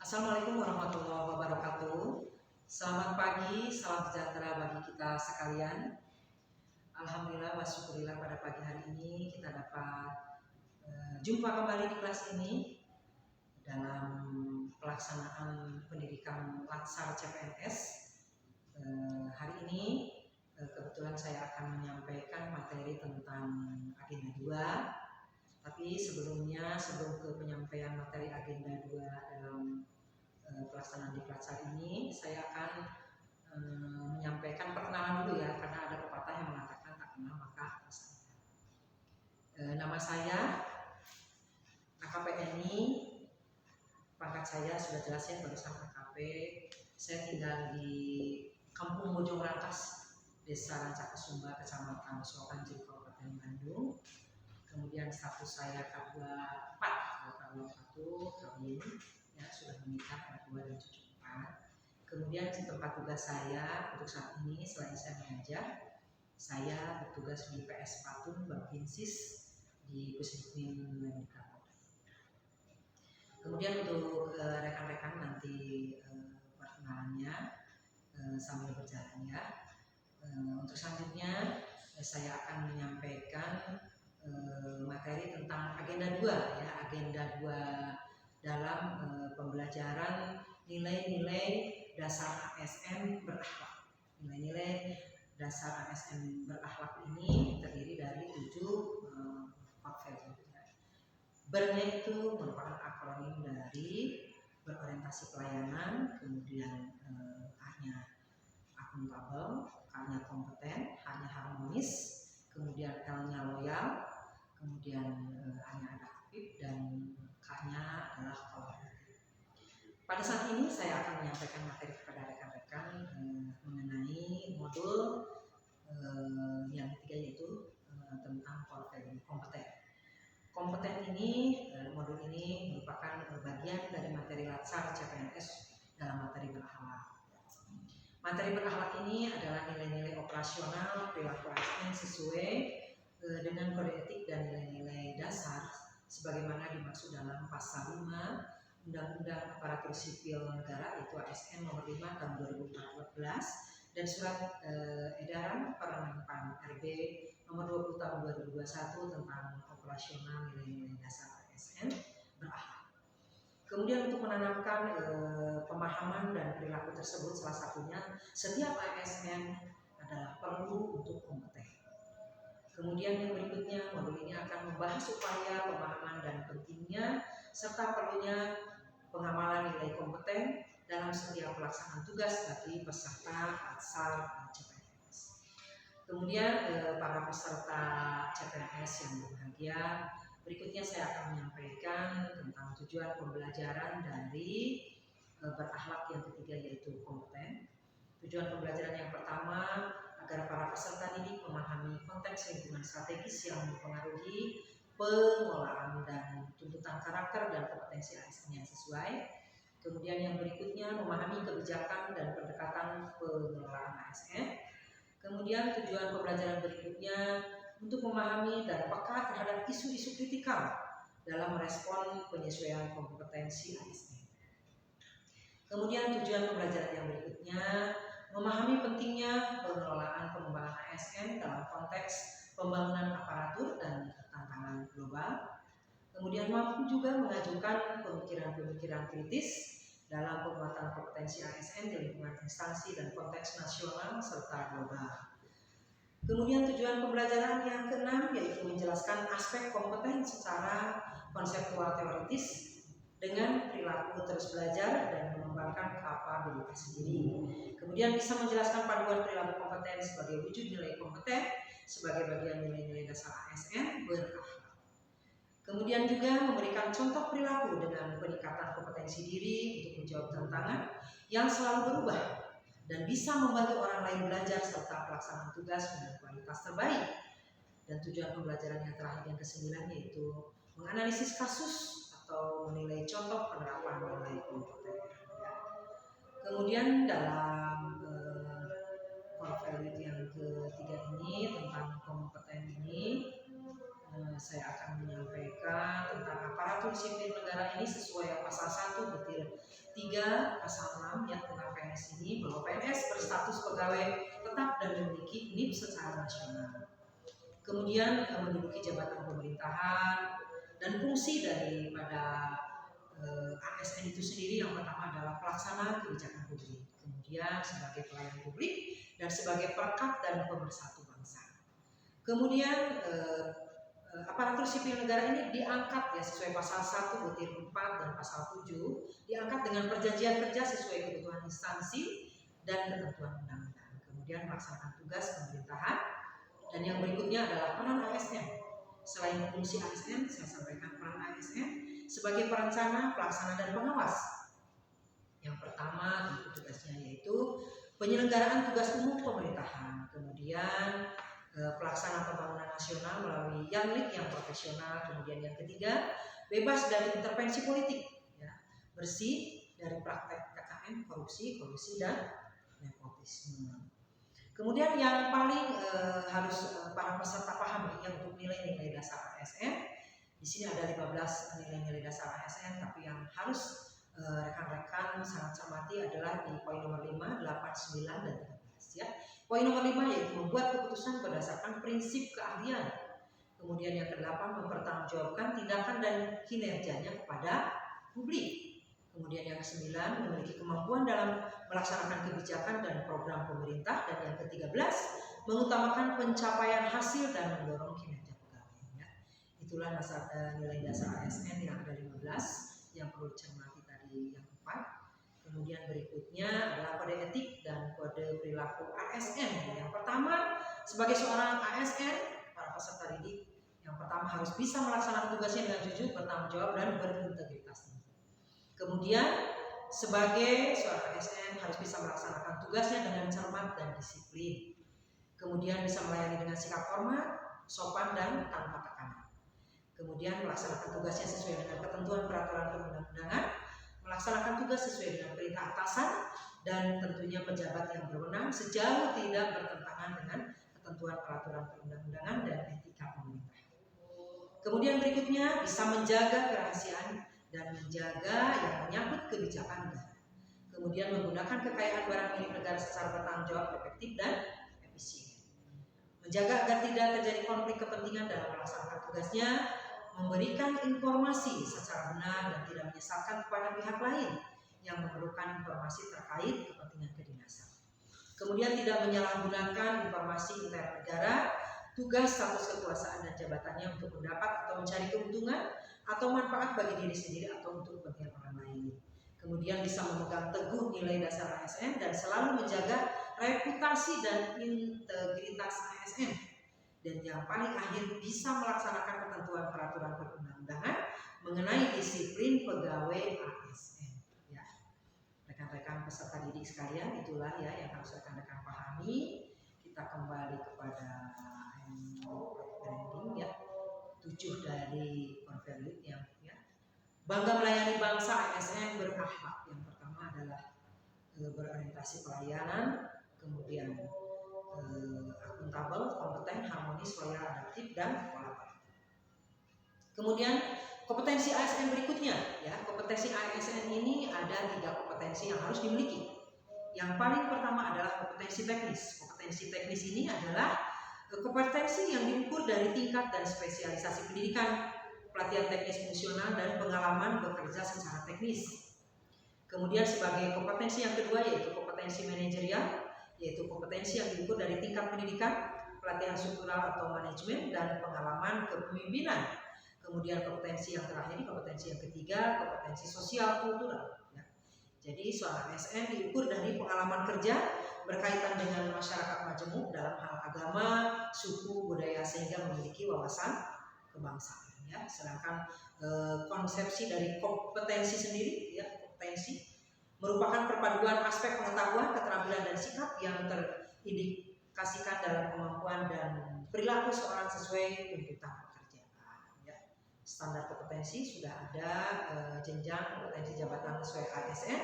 Assalamualaikum warahmatullahi wabarakatuh. Selamat pagi, salam sejahtera bagi kita sekalian. Alhamdulillah wa syukurillah pada pagi hari ini kita dapat jumpa kembali di kelas ini dalam pelaksanaan pendidikan Latsar CPNS. Hari ini kebetulan saya akan menyampaikan materi tentang agenda 2. Tapi sebelum ke penyampaian materi agenda 2 dalam pelaksanaan di Latsar ini, saya akan menyampaikan perkenalan dulu ya, karena ada pepatah yang mengatakan tak kenal maka tak sayang. Nama saya AKP Eni, pangkat saya sudah jelas ya barusan AKP. Saya tinggal di Kampung Bojong Rangkas, Desa Rancakesumba, Kecamatan Sukoharjo, Kabupaten Bandung. Kemudian status saya K24, K21 kawin, ya sudah menikah, anak 2 dan cucu 4. Kemudian di tempat tugas saya untuk saat ini selain saya mengajar, saya bertugas di PS Patung Bapinsis di Pusdikmin Mendikbud. Kemudian untuk rekan-rekan nanti perkenalannya sambil berjalan ya. Untuk selanjutnya saya akan menyampaikan materi tentang agenda 2 ya, agenda 2 dalam pembelajaran nilai-nilai dasar ASN berakhlak. Nilai-nilai dasar ASN berakhlak ini terdiri dari 7 portfolio. Ber-nya itu merupakan akronim dari berorientasi pelayanan, kemudian A-nya akuntabel, K-nya kompeten, H-nya harmonis, kemudian L-nya loyal, kemudian A-nya adaptif, dan K-nya adalah kolaboratif. Pada saat ini saya akan menyampaikan materi kepada rekan-rekan mengenai modul yang ketiga, yaitu tentang portfolio kompeten. Kompeten ini, modul ini merupakan bagian dari materi Latsar CPNS dalam materi berakhlak. Materi berakhlak ini adalah nilai-nilai operasional perilaku ASN sesuai dengan kode etik dan nilai-nilai dasar sebagaimana dimaksud dalam pasal 5 Undang-Undang Aparatur Sipil Negara, yaitu ASN nomor 5 tahun 2014, dan surat edaran Permenpan RB nomor 20 tahun 2021 tentang operasional nilai-nilai dasar ASN berakhlak. Kemudian untuk menanamkan pemahaman dan perilaku tersebut, salah satunya setiap ASN adalah perlu untuk kompeten. Kemudian yang berikutnya, modul ini akan membahas upaya pemahaman dan pentingnya serta perlunya pengamalan nilai kompeten dalam setiap pelaksanaan tugas bagi peserta Latsar CPNS. Kemudian para peserta CPNS yang berbahagia, berikutnya saya akan menyampaikan tentang tujuan pembelajaran dari berakhlak yang ketiga, yaitu kompeten. Tujuan pembelajaran yang pertama, agar para peserta didik memahami konteks lingkungan strategis yang mempengaruhi pengolahan dan tuntutan karakter dan kompetensi ASN yang sesuai. Kemudian yang berikutnya, memahami kebijakan dan pendekatan pengelolaan ASN. Kemudian tujuan pembelajaran berikutnya untuk memahami dan peka terhadap isu-isu kritikal dalam merespon penyesuaian kompetensi ASN. Kemudian tujuan pembelajaran yang berikutnya, memahami pentingnya pengelolaan pengembangan ASN dalam konteks pembangunan aparatur dan tantangan global. Kemudian mampu juga mengajukan pemikiran-pemikiran kritis dalam penguatan kompetensi ASN di lingkungan instansi dan konteks nasional serta global. Kemudian tujuan pembelajaran yang keenam, yaitu menjelaskan aspek kompeten secara konseptual teoritis dengan perilaku terus belajar dan mengembangkan kapabilitas diri. Kemudian bisa menjelaskan paduan perilaku kompeten sebagai wujud nilai kompeten sebagai bagian nilai-nilai dasar ASN berakhlak. Kemudian juga memberikan contoh perilaku dengan peningkatan kompetensi diri untuk menjawab tantangan yang selalu berubah dan bisa membantu orang lain belajar serta pelaksanaan tugas dengan kualitas terbaik. Dan tujuan pembelajaran yang terakhir yang ke-9, yaitu menganalisis kasus atau menilai contoh penerapan nilai kompeten. Kemudian dalam portfolio yang ketiga ini tentang kompeten ini, saya akan menyampaikan tentang aparatur sipil negara ini sesuai pasal 1 butir 3 pasal 6 ya tentang PNS ini, bahwa PNS berstatus pegawai tetap dan memiliki NIP secara nasional. Kemudian menduduki jabatan pemerintahan, dan fungsi daripada ASN itu sendiri yang pertama adalah pelaksana kebijakan publik, kemudian sebagai pelayan publik, dan sebagai perekat dan pemersatu bangsa. Kemudian aparatur sipil negara ini diangkat ya sesuai pasal 1 butir 4 dan pasal 7, diangkat dengan perjanjian kerja sesuai kebutuhan instansi dan ketentuan undang-undang. Kemudian melaksanakan tugas pemerintahan, dan yang berikutnya adalah peran ASN. Selain fungsi ASN, saya sampaikan peran ASN sebagai perencana, pelaksana, dan pengawas. Yang pertama tentu tugasnya yaitu penyelenggaraan tugas umum pemerintahan, kemudian pelaksana pembangunan nasional melalui Yanlik yang profesional, kemudian yang ketiga bebas dari intervensi politik, ya, bersih dari praktek KKN, korupsi, dan nepotisme. Kemudian yang paling harus para peserta pahami yang untuk nilai-nilai dasar ASN, di sini ada 15 nilai-nilai dasar ASN, tapi yang harus rekan-rekan sangat cermati adalah di poin nomor 5, 8, 9, dan 13 ya. Poin nomor 5 yaitu membuat keputusan berdasarkan prinsip keahlian. Kemudian yang ke-8 mempertanggungjawabkan tindakan dan kinerjanya kepada publik. Kemudian yang ke-9 memiliki kemampuan dalam melaksanakan kebijakan dan program pemerintah, dan yang ke-13 mengutamakan pencapaian hasil dan mendorong kinerja pegawai. Ya. Itulah nilai dasar ASN yang ada 15 yang perlu dicermati tadi yang 4. Kemudian berikutnya adalah kode etik dan kode perilaku ASN. Yang pertama, sebagai seorang ASN, para peserta didik yang pertama harus bisa melaksanakan tugasnya dengan jujur, bertanggung jawab, dan berintegritas. Kemudian sebagai seorang ASN harus bisa melaksanakan tugasnya dengan cermat dan disiplin. Kemudian bisa melayani dengan sikap hormat, sopan, dan tanpa tekanan. Kemudian melaksanakan tugasnya sesuai dengan ketentuan peraturan perundang-undangan, melaksanakan tugas sesuai dengan perintah atasan, dan tentunya pejabat yang berwenang sejauh tidak bertentangan dengan ketentuan peraturan perundang-undangan dan etika pemerintah. Kemudian berikutnya bisa menjaga kerahasiaan dan menjaga yang menyangkut kebijakan negara. Kemudian menggunakan kekayaan barang milik negara secara bertanggung jawab, efektif, dan efisien. Menjaga agar tidak terjadi konflik kepentingan dalam melaksanakan tugasnya, memberikan informasi secara benar dan tidak menyesatkan kepada pihak lain yang memerlukan informasi terkait kepentingan kedinasan. Kemudian tidak menyalahgunakan informasi inter negara, tugas, status kekuasaan, dan jabatannya untuk mendapat atau mencari keuntungan atau manfaat bagi diri sendiri atau untuk kepentingan orang lain. Kemudian bisa memegang teguh nilai dasar ASN dan selalu menjaga reputasi dan integritas ASN. Dan yang paling akhir bisa melaksanakan ketentuan peraturan perundang-undangan mengenai disiplin pegawai ASN. Ya. Rekan-rekan peserta didik sekalian, itulah ya yang harus rekan-rekan pahami. Kita kembali kepada branding ya. 7 dari Converlit yang ya. Bangga melayani bangsa, ASN berakhlak. Yang pertama adalah berorientasi pelayanan, kemudian akuntabel, kompeten, harmonis, loyal, adaptif, dan kolaboratif. Kemudian kompetensi ASN berikutnya ya. Kompetensi ASN ini ada 3 kompetensi yang harus dimiliki. Yang paling pertama adalah kompetensi teknis. Kompetensi teknis ini adalah kompetensi yang diukur dari tingkat dan spesialisasi pendidikan, pelatihan teknis fungsional, dan pengalaman bekerja secara teknis. Kemudian sebagai kompetensi yang kedua yaitu kompetensi manajerial, yaitu kompetensi yang diukur dari tingkat pendidikan, pelatihan struktural atau manajemen, dan pengalaman kepemimpinan. Kemudian kompetensi yang terakhir, kompetensi yang ketiga, kompetensi sosial kultural. Ya. Jadi seorang ASN diukur dari pengalaman kerja berkaitan dengan masyarakat majemuk dalam hal agama, suku, budaya, sehingga memiliki wawasan kebangsaan. Ya. Sedangkan konsepsi dari kompetensi sendiri, ya, kompetensi merupakan perpaduan aspek pengetahuan, keterampilan, dan sikap yang terindikasikan dalam kemampuan dan perilaku seorang sesuai tuntutan pekerjaan. Ya. Standar kompetensi sudah ada, jenjang kompetensi jabatan sesuai ASN,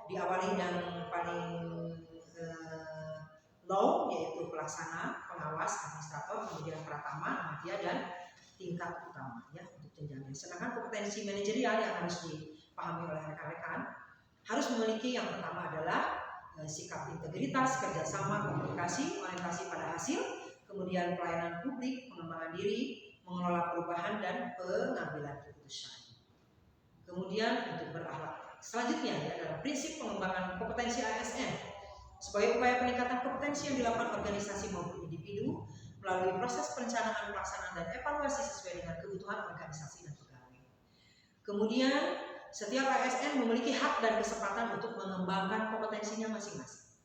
diawali yang paling low yaitu pelaksana, pengawas, administrator, kemudian pratama, media, dan tingkat utama ya untuk jenjangnya. Sedangkan kompetensi manajerial yang harus dipahami oleh rekan-rekan harus memiliki yang pertama adalah sikap integritas, kerjasama, komunikasi, orientasi pada hasil, kemudian pelayanan publik, pengembangan diri, mengelola perubahan dan pengambilan keputusan. Kemudian untuk berakhlak. Selanjutnya ya, dalam prinsip pengembangan kompetensi ASN sebagai upaya peningkatan kompetensi yang dilakukan organisasi maupun individu melalui proses perencanaan, pelaksanaan, dan evaluasi sesuai dengan kebutuhan organisasi dan pegawai. Kemudian setiap ASN memiliki hak dan kesempatan untuk mengembangkan kompetensinya masing-masing.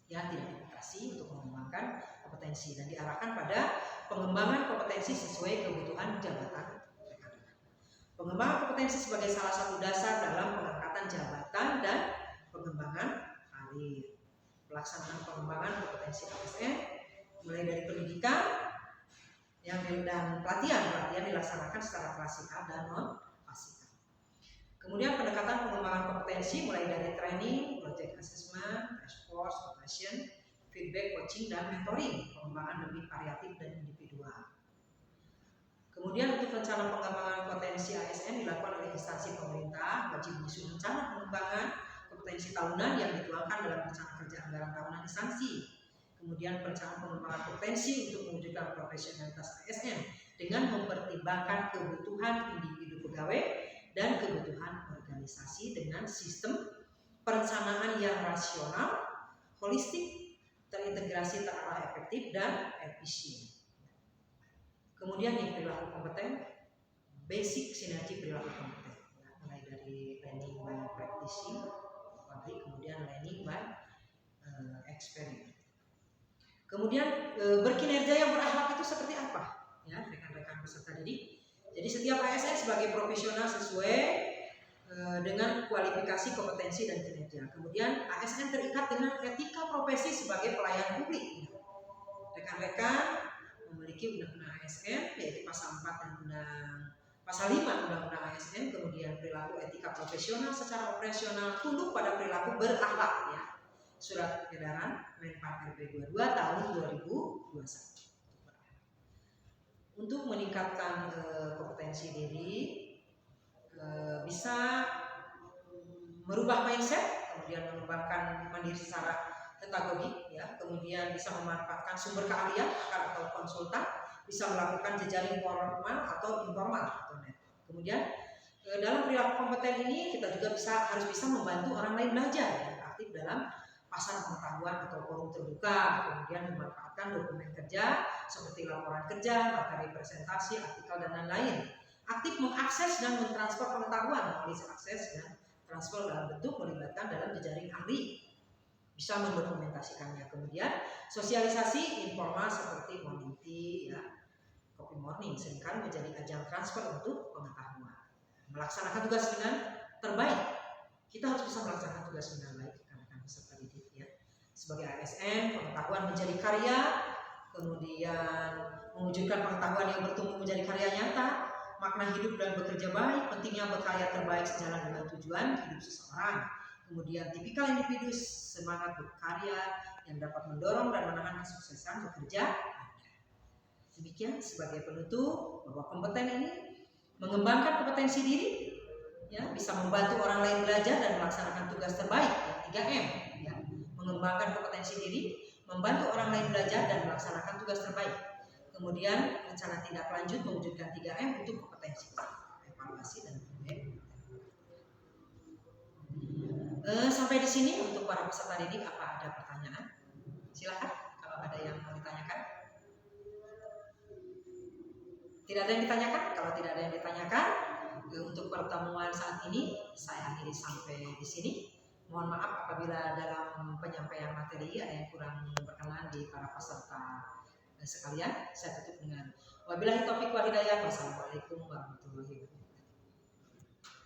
Ya, tidak dibatasi untuk mengembangkan kompetensi dan diarahkan pada pengembangan kompetensi sesuai kebutuhan jabatan. Pengembangan kompetensi sebagai salah satu dasar dalam pengangkatan jabatan dan pengembangan karir. Pelaksanaan pengembangan kompetensi ASN mulai dari pendidikan dan pelatihan dilaksanakan secara klasikal dan non klasikal. Kemudian pendekatan pengembangan kompetensi mulai dari training, project assessment, task force, rotation, feedback, coaching, dan mentoring. Pengembangan lebih variatif dan individual. Kemudian untuk rencana pengembangan kompetensi ASN dilakukan oleh instansi pemerintah, wajib menyusun rencana pengembangan kompetensi tahunan yang dituangkan dalam rencana kerja anggaran tahunan instansi. Kemudian perencanaan pengembangan kompetensi untuk mewujudkan profesionalitas ASN dengan mempertimbangkan kebutuhan individu pegawai dan kebutuhan organisasi dengan sistem perencanaan yang rasional, holistik, terintegrasi, terarah, efektif, dan efisien. Kemudian yang perilaku kompeten, basic sinergi perilaku kompeten, mulai dari learning by practicing, kemudian learning by experience. Kemudian berkinerja yang berakhlak itu seperti apa? Ya, rekan-rekan peserta didik. Jadi setiap ASN sebagai profesional sesuai dengan kualifikasi, kompetensi, dan kinerja. Kemudian ASN terikat dengan etika profesi sebagai pelayan publik. Rekan-rekan memiliki undang-undang ASN yaitu pasal 4 dan pasal 5 undang-undang ASN. Kemudian perilaku etika profesional secara operasional tunduk pada perilaku berakhlak ya. Surat edaran Menpan RB 22 tahun 2021. Untuk meningkatkan kompetensi diri bisa merubah mindset, kemudian mengembangkan mandiri secara pedagogik ya, kemudian bisa memanfaatkan sumber keahlian pakar atau konsultan, bisa melakukan jejaring formal atau informal atau net. Kemudian dalam perilaku kompeten ini kita juga harus bisa membantu orang lain belajar ya, aktif dalam pasar pengetahuan atau forum terbuka, kemudian memanfaatkan dokumen kerja seperti laporan kerja, materi presentasi, artikel, dan lain-lain. Aktif mengakses dan mentransfer pengetahuan melalui akses dan transfer dalam bentuk melibatkan dalam jejaring ahli, bisa mendokumentasikannya. Kemudian sosialisasi informal seperti morning tea, ya, coffee morning seringkali menjadi ajang transfer untuk pengetahuan. Melaksanakan tugas dengan terbaik. Kita harus bisa melaksanakan tugas dengan baik rekan-rekan peserta didik ya. Sebagai ASN, pengetahuan menjadi karya, kemudian mewujudkan pengetahuan yang bertumbuh menjadi karya nyata, makna hidup dan bekerja baik, pentingnya berkarya terbaik sejalan dengan tujuan hidup seseorang. Kemudian tipikal individu semangat berkarya yang dapat mendorong dan menahan kesuksesan bekerja. Demikian sebagai penutup bahwa kompeten ini mengembangkan kompetensi diri, ya, bisa membantu orang lain belajar dan melaksanakan tugas terbaik, ya, 3M, ya, mengembangkan kompetensi diri, membantu orang lain belajar dan melaksanakan tugas terbaik. Kemudian rencana tindak lanjut mewujudkan 3M untuk kompetensi, evaluasi dan feedback. Sampai di sini untuk para peserta didik, apa ada pertanyaan? Silakan kalau ada yang mau ditanyakan. Tidak ada yang ditanyakan? Kalau tidak ada yang ditanyakan, untuk pertemuan saat ini saya akhiri sampai di sini. Mohon maaf apabila dalam penyampaian materi ada yang kurang berkenan di para peserta sekalian. Saya tutup dengan wabillahi taufiq wal hidayah. Wassalamualaikum warahmatullahi wabarakatuh.